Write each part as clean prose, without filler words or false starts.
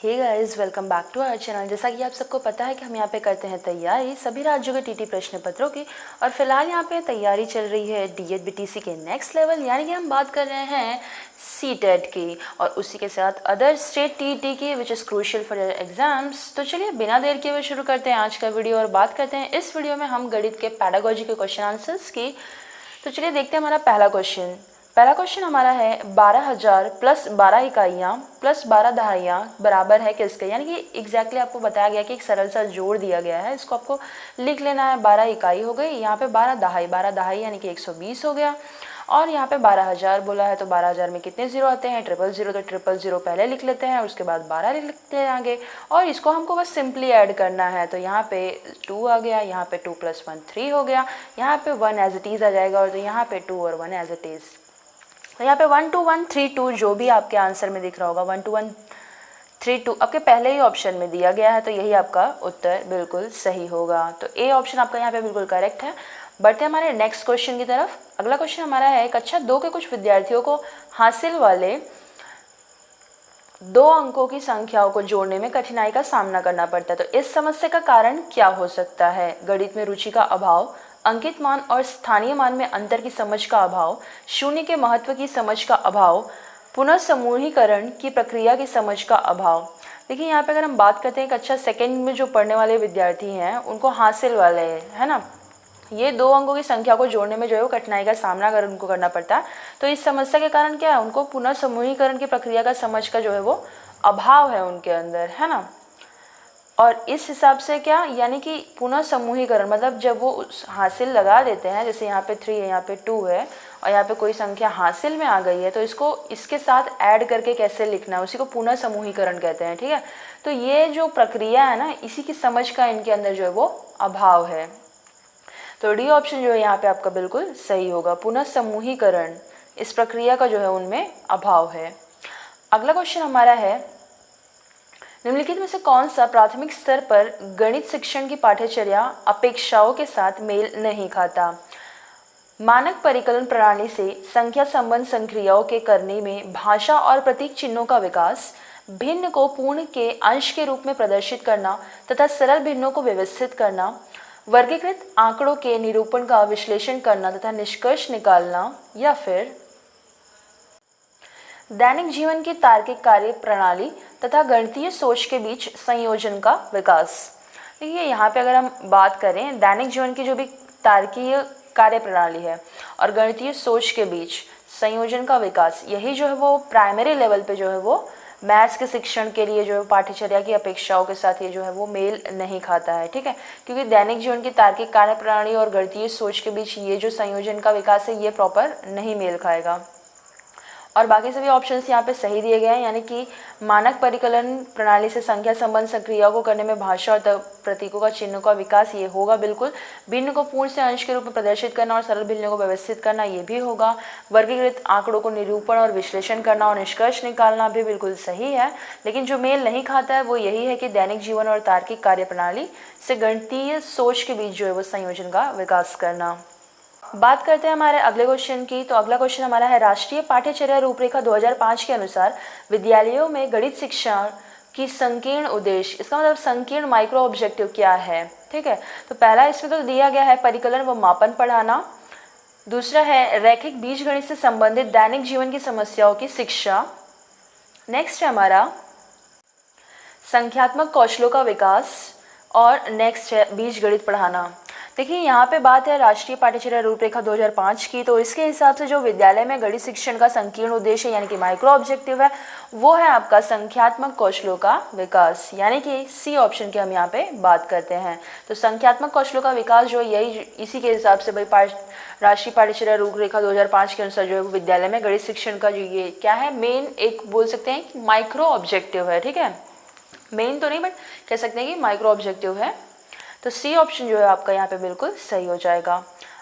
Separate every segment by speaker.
Speaker 1: Hey guys, welcome back to our channel. जैसा कि आप सबको पता है कि हम यहाँ पे करते हैं तैयारी सभी राज्यों के टीटी प्रश्न पत्रों की, और फिलहाल यहाँ पे तैयारी चल रही है डीएड बीटीसी के नेक्स्ट लेवल, यानी कि हम बात कर रहे हैं सीटेट की और उसी के साथ अदर स्टेट टीटी की, which is crucial for your exams. तो चलिए बिना देर किए हुए शुरू करते हैं आज का वीडियो और बात करते हैं इस वीडियो में हम गणित के पैडागोजी के क्वेश्चन आंसर्स की। तो चलिए देखते हैं हमारा पहला क्वेश्चन हमारा है 12,000 प्लस 12 इकाइयाँ प्लस 12 दहाइयाँ बराबर है किसके। यानी कि एग्जैक्टली आपको बताया गया कि एक सरल सा जोड़ दिया गया है, इसको आपको लिख लेना है। 12 इकाई हो गई, यहाँ पे 12 दहाई यानी कि 120 हो गया, और यहाँ पे 12,000 बोला है तो 12,000 में कितने जीरो आते हैं, 000। तो 000 पहले लिख लेते हैं, उसके बाद 12 लिखते हैं आगे, और इसको हमको बस सिंपली ऐड करना है। तो यहाँ पे 2 आ गया, यहाँ पे 2 + 1 3 हो गया, यहाँ पे 1 एज इट इज़ आ जाएगा, और तो यहाँ पे 2 और 1 एज इट इज़। तो यहाँ पे 1 2 1 3 2 जो भी आपके आंसर में दिख रहा होगा, 1 2 1 3 2 आपके पहले ही ऑप्शन में दिया गया है, तो यही आपका उत्तर बिल्कुल सही होगा। तो ए ऑप्शन आपका यहाँ पे बिल्कुल करेक्ट है। बढ़ते हैं हमारे नेक्स्ट क्वेश्चन की तरफ। अगला क्वेश्चन हमारा है कक्षा 2 के कुछ विद्यार्थियों को हासिल वाले 2 अंकों की संख्याओं को जोड़ने में कठिनाई का सामना करना पड़ता है। तो इस समस्या का कारण क्या हो सकता है? गणित में रुचि का अभाव, अंकित मान और स्थानीय मान में अंतर की समझ का अभाव, शून्य के महत्व की समझ का अभाव, पुनर्समूहीकरण की प्रक्रिया की समझ का अभाव। देखिए यहाँ पे अगर हम बात करते हैं कक्षा सेकेंड में जो पढ़ने वाले विद्यार्थी हैं उनको हासिल वाले है ना, ये 2 अंकों की संख्या को जोड़ने में जो है वो कठिनाई का सामना अगर उनको करना पड़ता है, तो इस समस्या के कारण क्या है, उनको पुनर्समूहीकरण की प्रक्रिया का समझ का जो है वो अभाव है उनके अंदर, है ना। और इस हिसाब से क्या, यानी कि पुनः समूहीकरण मतलब जब वो हासिल लगा देते हैं, जैसे यहाँ पे 3 है, यहाँ पे 2 है, और यहाँ पे कोई संख्या हासिल में आ गई है, तो इसको इसके साथ ऐड करके कैसे लिखना है, उसी को पुनः समूहीकरण कहते हैं, ठीक है। तो ये जो प्रक्रिया है ना, इसी की समझ का इनके अंदर जो है वो अभाव है। तो डी ऑप्शन जो है यहाँ पे आपका बिल्कुल सही होगा, पुनः समूहीकरण इस प्रक्रिया का जो है उनमें अभाव है। अगला क्वेश्चन हमारा है निम्नलिखित में से कौन सा प्राथमिक स्तर पर गणित शिक्षण की पाठ्यचर्या अपेक्षाओं के साथ मेल नहीं खाता? मानक परिकलन प्रणाली से संख्या संबंध संक्रियाओं के करने में भाषा और प्रतीक चिन्हों का विकास, भिन्न को पूर्ण के अंश के रूप में प्रदर्शित करना तथा सरल भिन्नों को व्यवस्थित करना, वर्गीकृत आंकड़ों के निरूपण का विश्लेषण करना तथा निष्कर्ष निकालना, या फिर दैनिक जीवन की तार्किक कार्य प्रणाली तथा गणितीय सोच के बीच संयोजन का विकास। देखिए यहाँ पे अगर हम बात करें दैनिक जीवन की जो भी तार्किक कार्य प्रणाली है और गणितीय सोच के बीच संयोजन का विकास, यही जो है वो प्राइमरी लेवल पे जो है वो मैथ्स के शिक्षण के लिए जो है पाठ्यचर्या की अपेक्षाओं के साथ ये जो है वो मेल नहीं खाता है, ठीक है। क्योंकि दैनिक जीवन की तार्किक कार्य प्रणाली और गणितीय सोच के बीच ये जो संयोजन का विकास है ये प्रॉपर नहीं मेल खाएगा। और बाकी सभी ऑप्शंस यहाँ पे सही दिए गए हैं, यानी कि मानक परिकलन प्रणाली से संख्या संबंध संक्रियाओं को करने में भाषा और प्रतीकों का चिन्हों का विकास ये होगा बिल्कुल, भिन्न को पूर्ण से अंश के रूप में प्रदर्शित करना और सरल भिन्नों को व्यवस्थित करना ये भी होगा, वर्गीकृत आंकड़ों को निरूपण और विश्लेषण करना और निष्कर्ष निकालना भी बिल्कुल सही है। लेकिन जो मेल नहीं खाता है वो यही है कि दैनिक जीवन और तार्किक कार्य प्रणाली से गणितीय सोच के बीच जो है वो संयोजन का विकास करना। बात करते हैं हमारे अगले क्वेश्चन की। तो अगला क्वेश्चन हमारा है राष्ट्रीय पाठ्यचर्या रूपरेखा 2005 के अनुसार विद्यालयों में गणित शिक्षा की संकीर्ण उद्देश्य, इसका मतलब संकीर्ण माइक्रो ऑब्जेक्टिव क्या है, ठीक है। तो पहला इसमें तो दिया गया है परिकलन व मापन पढ़ाना, दूसरा है रैखिक बीजगणित से संबंधित दैनिक जीवन की समस्याओं की शिक्षा, नेक्स्ट है हमारा संख्यात्मक कौशलों का विकास, और नेक्स्ट है बीजगणित पढ़ाना। देखिए यहाँ पे बात है राष्ट्रीय पाठ्यचर्या रूपरेखा 2005 की, तो इसके हिसाब से जो विद्यालय में गणित शिक्षण का संकीर्ण उद्देश्य यानी कि माइक्रो ऑब्जेक्टिव है वो है आपका संख्यात्मक कौशलों का विकास, यानी कि सी ऑप्शन की हम यहाँ पे बात करते हैं। तो संख्यात्मक कौशलों का विकास जो यही इसी के हिसाब से भाई राष्ट्रीय पाठ्यचर्या रूपरेखा 2005 के अनुसार जो है वो विद्यालय में गणित शिक्षण का जो ये क्या है मेन एक बोल सकते हैं कि माइक्रो ऑब्जेक्टिव है, ठीक है। मेन तो नहीं बट कह सकते हैं कि माइक्रो ऑब्जेक्टिव है। तो सी ऑप्शन जो है आपका यहाँ पे बिल्कुल सही हो जाएगा।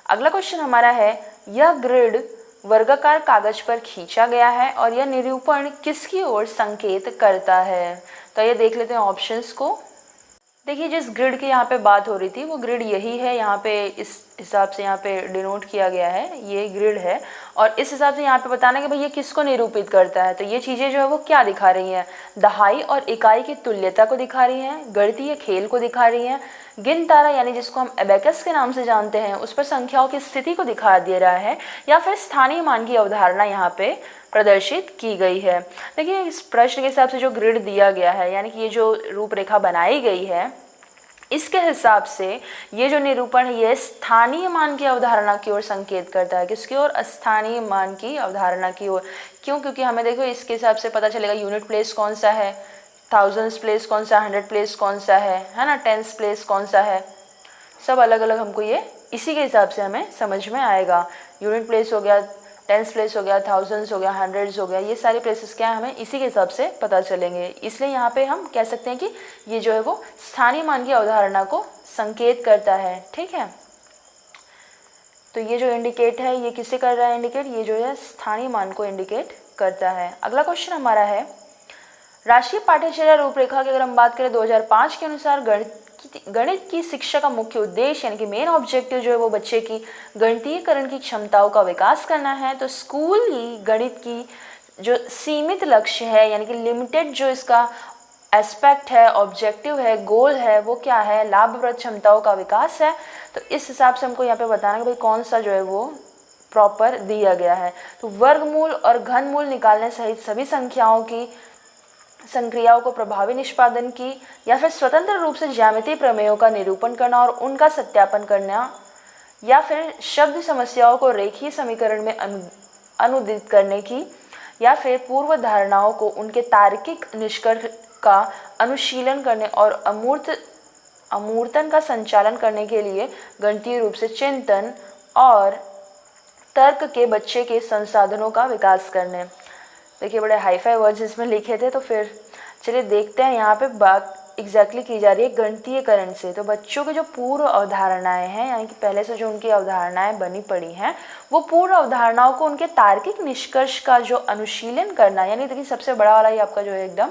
Speaker 1: अगला क्वेश्चन हमारा है यह ग्रिड वर्गाकार कागज पर खींचा गया है और यह निरूपण किसकी ओर संकेत करता है? तो ये देख लेते हैं ऑप्शंस को। देखिए, जिस ग्रिड की यहाँ पे बात हो रही थी वो ग्रिड यही है, यहाँ पे इस हिसाब से यहाँ पे डिनोट किया गया है, ये ग्रिड है। और इस हिसाब से यहाँ पे बताना है कि भाई ये किसको निरूपित करता है। तो ये चीज़ें जो है वो क्या दिखा रही हैं, दहाई और इकाई की तुल्यता को दिखा रही हैं, गणितीय खेल को दिखा रही हैं, गिन तारा यानी जिसको हम एबेकस के नाम से जानते हैं उस पर संख्याओं की स्थिति को दिखा दे रहा है, या फिर स्थानीय मान की अवधारणा यहाँ पे प्रदर्शित की गई है। देखिए, इस प्रश्न के हिसाब से जो ग्रिड दिया गया है, यानी कि ये जो रूपरेखा बनाई गई है, इसके हिसाब से ये जो निरूपण है ये स्थानीय मान की अवधारणा की ओर संकेत करता है। किसकी ओर? स्थानीय मान की अवधारणा की ओर। क्यों? क्योंकि हमें देखो इसके हिसाब से पता चलेगा यूनिट प्लेस कौन सा है, थाउजेंड्स प्लेस कौन सा, 100 प्लेस कौन सा है ना, टेंस प्लेस कौन सा है, सब अलग अलग हमको ये इसी के हिसाब से हमें समझ में आएगा। यूनिट प्लेस हो गया, टेंस प्लेस हो गया, थाउजेंड्स हो गया, हंड्रेड्स हो गया, ये सारे प्लेसेस क्या है हमें इसी के हिसाब से पता चलेंगे। इसलिए यहाँ पे हम कह सकते हैं कि ये जो है वो स्थानीय मान की अवधारणा को संकेत करता है। ठीक है, तो ये जो इंडिकेट है ये किसे कर रहा है इंडिकेट, ये जो है स्थानीय मान को इंडिकेट करता है। अगला क्वेश्चन हमारा है, राष्ट्रीय पाठ्यचर्या रूपरेखा की अगर हम बात करें 2005 के अनुसार गणित की शिक्षा का मुख्य उद्देश्य यानी कि मेन ऑब्जेक्टिव जो है वो बच्चे की गणितीयकरण की क्षमताओं का विकास करना है। तो स्कूली गणित की जो सीमित लक्ष्य है यानी कि लिमिटेड जो इसका एस्पेक्ट है, ऑब्जेक्टिव है, गोल है, वो क्या है? लाभप्रद क्षमताओं का विकास है। तो इस हिसाब से हमको यहाँ पे बताना है कि भाई कौन सा जो है वो प्रॉपर दिया गया है। तो वर्गमूल और घनमूल निकालने सहित सभी संख्याओं की संक्रियाओं को प्रभावी निष्पादन की, या फिर स्वतंत्र रूप से ज्यामितीय प्रमेयों का निरूपण करना और उनका सत्यापन करना, या फिर शब्द समस्याओं को रेखीय समीकरण में अनुदित करने की, या फिर पूर्व धारणाओं को उनके तार्किक निष्कर्ष का अनुशीलन करने और अमूर्तन का संचालन करने के लिए गणितीय रूप से चिंतन और तर्क के बच्चे के संसाधनों का विकास करने। देखिए, बड़े हाईफाई वर्ड्स इसमें लिखे थे, तो फिर चलिए देखते हैं यहाँ पे बात एग्जैक्टली की जा रही है गणितीयकरण से। तो बच्चों की जो पूर्व अवधारणाएं हैं यानी कि पहले से जो उनकी अवधारणाएं बनी पड़ी हैं वो पूर्व अवधारणाओं को उनके तार्किक निष्कर्ष का जो अनुशीलन करना, यानी देखिए सबसे बड़ा वाला ही आपका जो है एकदम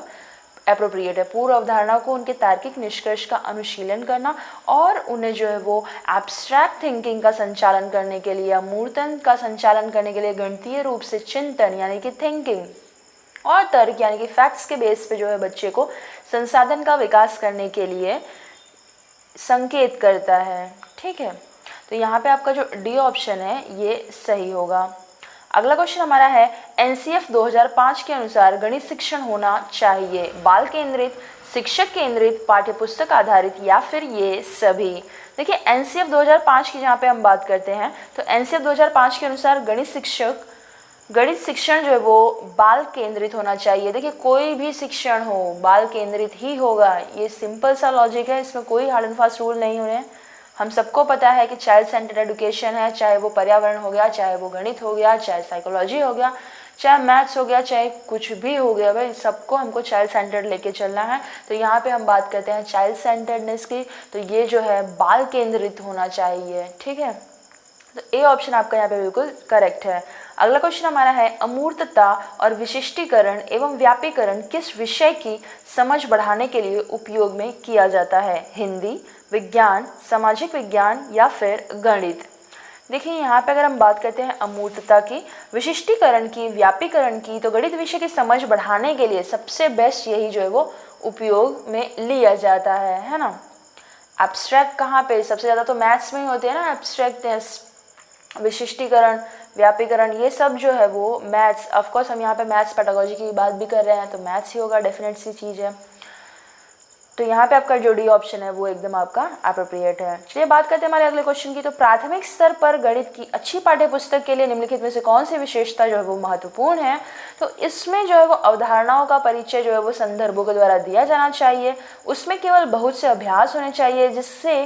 Speaker 1: एप्रोप्रिएट है, पूर्व अवधारणा को उनके तार्किक निष्कर्ष का अनुशीलन करना और उन्हें जो है वो एब्स्ट्रैक्ट थिंकिंग का संचालन करने के लिए, अमूर्तन का संचालन करने के लिए गणितीय रूप से चिंतन यानी कि थिंकिंग और तर्क यानी कि फैक्ट्स के बेस पे जो है बच्चे को संसाधन का विकास करने के लिए संकेत करता है। ठीक है, तो यहाँ पे आपका जो डी ऑप्शन है ये सही होगा। अगला क्वेश्चन हमारा है, एनसीएफ 2005 के अनुसार गणित शिक्षण होना चाहिए बाल केंद्रित, शिक्षक केंद्रित, पाठ्यपुस्तक आधारित या फिर ये सभी। देखिए, एनसीएफ 2005 की जहाँ पे हम बात करते हैं तो एनसीएफ 2005 के अनुसार गणित शिक्षण जो है वो बाल केंद्रित होना चाहिए। देखिए, कोई भी शिक्षण हो बाल केंद्रित ही होगा, ये सिंपल सा लॉजिक है, इसमें कोई हार्ड एंड फास्ट रूल नहीं होने। हम सबको पता है कि चाइल्ड सेंटर्ड एजुकेशन है, चाहे वो पर्यावरण हो गया, चाहे वो गणित हो गया, चाहे साइकोलॉजी हो गया, चाहे मैथ्स हो गया, चाहे कुछ भी हो गया, भाई सबको हमको चाइल्ड सेंटर्ड लेके चलना है। तो यहाँ पे हम बात करते हैं चाइल्ड सेंटर्डनेस की, तो ये जो है बाल केंद्रित होना चाहिए। ठीक है, तो ए ऑप्शन आपका यहाँ पे बिल्कुल करेक्ट है। अगला क्वेश्चन हमारा है, अमूर्तता और विशिष्टीकरण एवं व्यापीकरण किस विषय की समझ बढ़ाने के लिए उपयोग में किया जाता है? हिंदी, विज्ञान, सामाजिक विज्ञान या फिर गणित। देखिए, यहाँ पे अगर हम बात करते हैं अमूर्तता की, विशिष्टीकरण की, व्यापीकरण की, तो गणित विषय की समझ बढ़ाने के लिए सबसे बेस्ट यही जो है वो उपयोग में लिया जाता है ना। एब्स्ट्रैक्ट कहाँ पे? सबसे ज़्यादा तो मैथ्स में ही होते हैं ना एब्स्ट्रैक्टनेस, विशिष्टीकरण, व्यापीकरण, ये सब जो है वो मैथ्स। ऑफकोर्स हम यहाँ पे मैथ्स पेडागोजी की बात भी कर रहे हैं तो मैथ्स ही होगा, डेफिनेट सी चीज़ है। तो यहाँ पे आपका जो डी ऑप्शन है वो एकदम आपका एप्रोप्रिएट है। चलिए बात करते हैं हमारे अगले क्वेश्चन की। तो प्राथमिक स्तर पर गणित की अच्छी पाठ्यपुस्तक के लिए निम्नलिखित में से कौन सी विशेषता जो है वो महत्वपूर्ण है? तो इसमें जो है वो अवधारणाओं का परिचय जो है वो संदर्भों के द्वारा दिया जाना चाहिए, उसमें केवल बहुत से अभ्यास होने चाहिए जिससे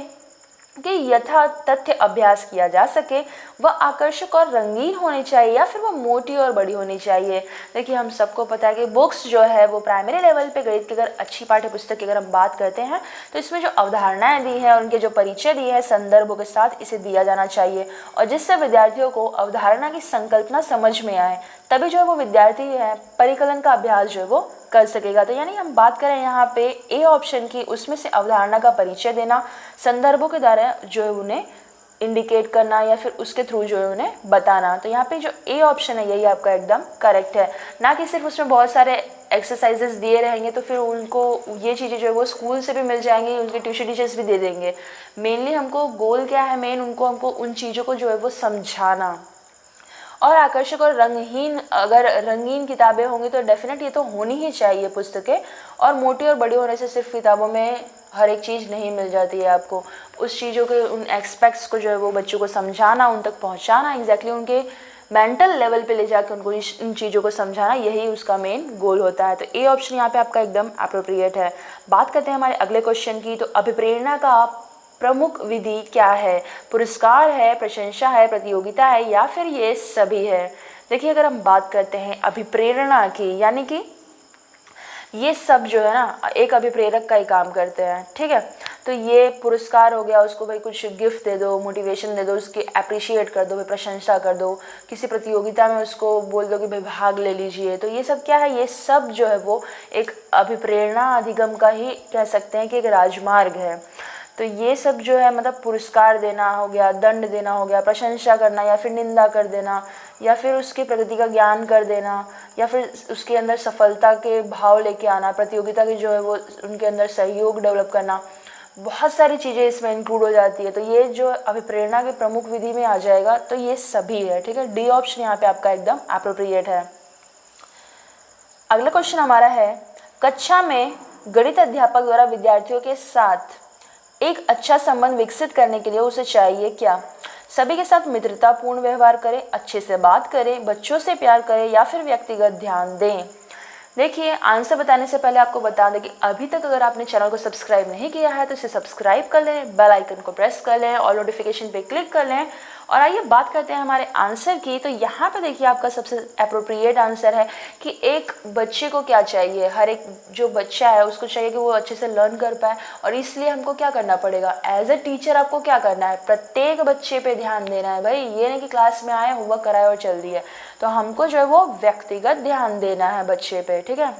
Speaker 1: कि यथा तथ्य अभ्यास किया जा सके, वह आकर्षक और रंगीन होनी चाहिए या फिर वह मोटी और बड़ी होनी चाहिए। देखिए, हम सबको पता है कि बुक्स जो है वो प्राइमरी लेवल पे गणित की अगर अच्छी पाठ्यपुस्तक की अगर हम बात करते हैं तो इसमें जो अवधारणाएं दी है, उनके जो परिचय दिए हैं संदर्भों के साथ, इसे दिया जाना चाहिए और जिससे विद्यार्थियों को अवधारणा की संकल्पना समझ में आए, तभी जो है वो विद्यार्थी है परिकलन का अभ्यास जो है वो कर सकेगा। तो यानी हम बात करें यहाँ पे ए ऑप्शन की, उसमें से अवधारणा का परिचय देना, संदर्भों के द्वारा जो है उन्हें इंडिकेट करना या फिर उसके थ्रू जो है उन्हें बताना। तो यहाँ पे जो ए ऑप्शन है यही आपका एकदम करेक्ट है, ना कि सिर्फ उसमें बहुत सारे एक्सरसाइजेस दिए रहेंगे तो फिर उनको ये चीज़ें जो है वो स्कूल से भी मिल जाएंगी, उनके ट्यूशन टीचर्स भी दे देंगे। मेनली हमको गोल क्या है, मेन हमको उन चीज़ों को जो है वो समझाना। और आकर्षक और रंगहीन, अगर रंगीन किताबें होंगी तो डेफिनेट ये तो होनी ही चाहिए पुस्तकें, और मोटी और बड़ी होने से सिर्फ किताबों में हर एक चीज़ नहीं मिल जाती है। आपको उस चीज़ों के उन एस्पेक्ट्स को जो है वो बच्चों को समझाना, उन तक पहुंचाना, एग्जैक्टली उनके मेंटल लेवल पे ले जाकर उनको इन चीज़ों को समझाना, यही उसका मेन गोल होता है। तो ए ऑप्शन यहाँ पे आपका एकदम अप्रोप्रिएट है। बात करते हैं हमारे अगले क्वेश्चन की। तो अभिप्रेरणा का प्रमुख विधि क्या है? पुरस्कार है, प्रशंसा है, प्रतियोगिता है, या फिर ये सभी है? देखिए, अगर हम बात करते हैं अभिप्रेरणा की, यानी कि ये सब जो है ना एक अभिप्रेरक का ही काम करते हैं, ठीक है। तो ये पुरस्कार हो गया, उसको भाई कुछ गिफ्ट दे दो, मोटिवेशन दे दो, उसकी अप्रिशिएट कर दो, भाई प्रशंसा कर दो, किसी प्रतियोगिता में उसको बोल दो कि भाई भाग ले लीजिए। तो ये सब क्या है, ये सब जो है वो एक अभिप्रेरणा अधिगम का ही कह सकते हैं कि एक राजमार्ग है। तो ये सब जो है मतलब पुरस्कार देना हो गया, दंड देना हो गया, प्रशंसा करना या फिर निंदा कर देना, या फिर उसकी प्रगति का ज्ञान कर देना, या फिर उसके अंदर सफलता के भाव लेके आना, प्रतियोगिता की जो है वो उनके अंदर सहयोग डेवलप करना, बहुत सारी चीज़ें इसमें इंक्लूड हो जाती है। तो ये जो अभिप्रेरणा के प्रमुख विधि में आ जाएगा, तो ये सभी है, ठीक है। डी ऑप्शन यहाँ पे आपका एकदम अप्रोप्रिएट है। अगला क्वेश्चन हमारा है, कक्षा में गणित अध्यापक द्वारा विद्यार्थियों के साथ एक अच्छा संबंध विकसित करने के लिए उसे चाहिए क्या? सभी के साथ मित्रतापूर्ण व्यवहार करें, अच्छे से बात करें, बच्चों से प्यार करें, या फिर व्यक्तिगत ध्यान दें। देखिए, आंसर बताने से पहले आपको बता दें कि अभी तक अगर आपने चैनल को सब्सक्राइब नहीं किया है तो इसे सब्सक्राइब कर लें, बेल आइकन को प्रेस कर लें और नोटिफिकेशन पे क्लिक कर लें। और आइए बात करते हैं हमारे आंसर की। तो यहाँ पे देखिए आपका सबसे अप्रोप्रिएट आंसर है कि एक बच्चे को क्या चाहिए, हर एक जो बच्चा है उसको चाहिए कि वो अच्छे से लर्न कर पाए, और इसलिए हमको क्या करना पड़ेगा, एज ए टीचर आपको क्या करना है, प्रत्येक बच्चे पे ध्यान देना है। भाई ये नहीं कि क्लास में आए, होमवर्क कराए और चल दिए, तो हमको जो है वो व्यक्तिगत ध्यान देना है बच्चे पे, ठीक है।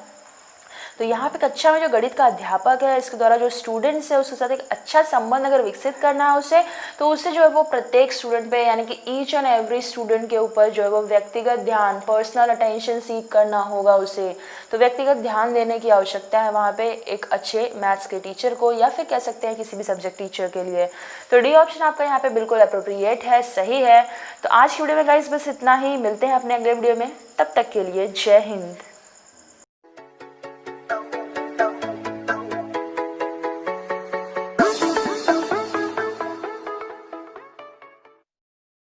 Speaker 1: तो यहाँ पे कक्षा में जो गणित का अध्यापक है, इसके द्वारा जो स्टूडेंट्स है उसके साथ एक अच्छा संबंध अगर विकसित करना है उसे, तो उससे जो है वो प्रत्येक स्टूडेंट पे, यानी कि ईच एंड एवरी स्टूडेंट के ऊपर जो है वो व्यक्तिगत ध्यान, पर्सनल अटेंशन सीख करना होगा उसे। तो व्यक्तिगत ध्यान देने की आवश्यकता है वहाँ पे एक अच्छे मैथ्स के टीचर को, या फिर कह सकते हैं किसी भी सब्जेक्ट टीचर के लिए। तो डी ऑप्शन आपका यहाँ पे बिल्कुल अप्रोप्रिएट है, सही है। तो आज की वीडियो में गाइस बस इतना ही, मिलते हैं अपने अगले वीडियो में, तब तक के लिए जय हिंद।